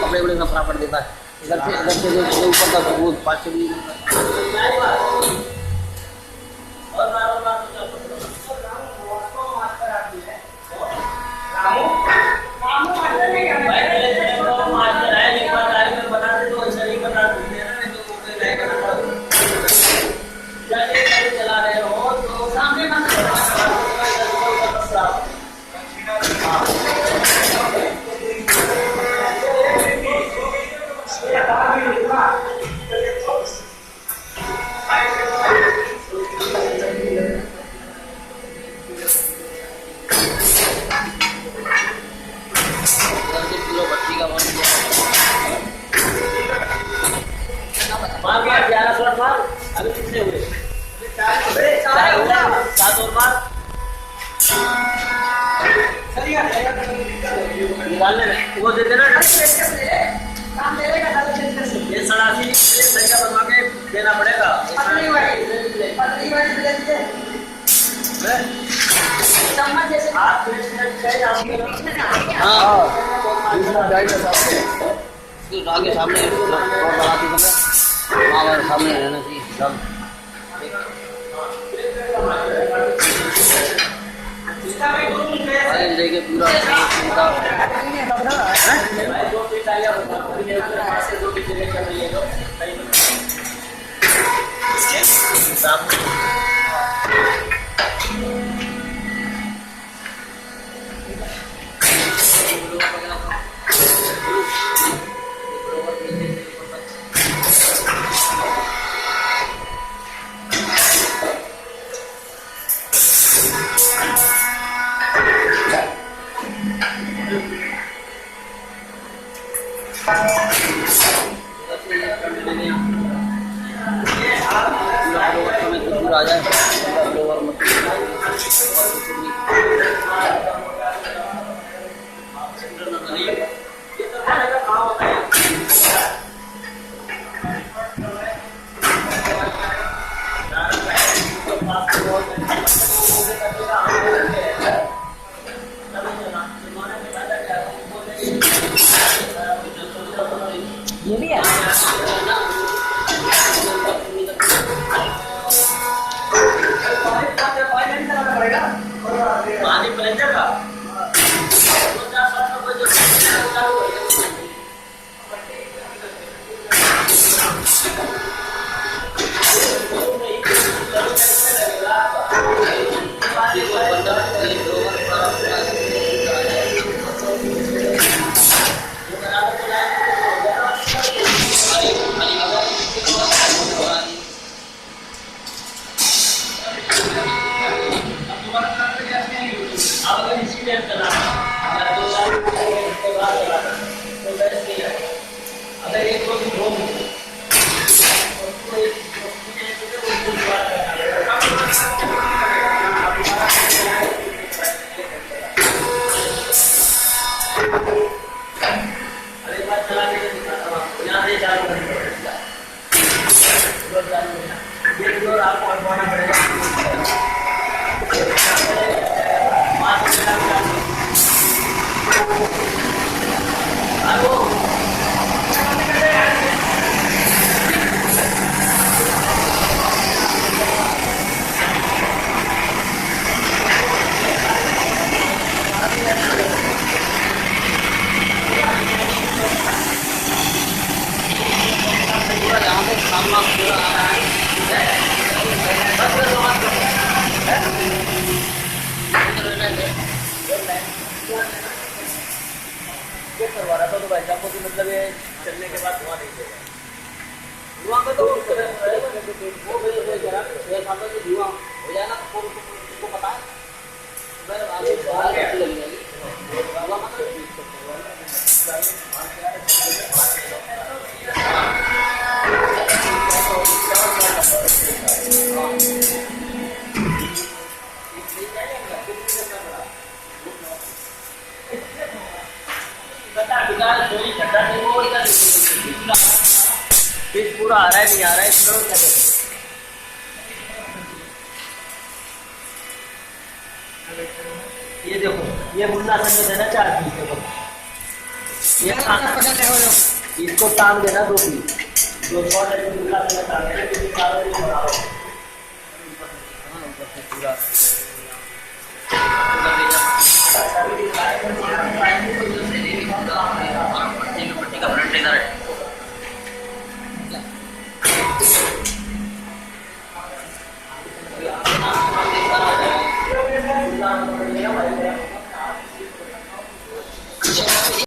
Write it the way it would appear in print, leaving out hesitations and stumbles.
कपड़े बड़े नफरा पड़ देता है इधर से जो ऊपर का वो पाँच निकालने में वो देते ना ये 87 संख्या बनवा के देना पड़ेगा। आगे सामने सामने रहना चाहिए सब लेके पूरा आ जाए ये भी है पानी प्लेंजर का करवा रहा था तो भाई साहब को मतलब ये चलने के बाद धुआं नहीं देगा। धुआं में तो वो जरा 6 साल में धुआं हो जाए ना तो तुमको पता है मैं आगे बाहर कैसे लग जाएगी धुआं मतलब फिर पूरा आ रहा है नहीं आ रहा है इसमें क्या कहते ये देखो ये मुन्ना संग देना 4 पीस देखो ये इसको टांग देना 2 पीस जो शॉर्ट है मुन्ना संग टांग देना क्योंकि सारा ये बड़ा हो पूरा पट्टी का फ्रंट ट्रेनर है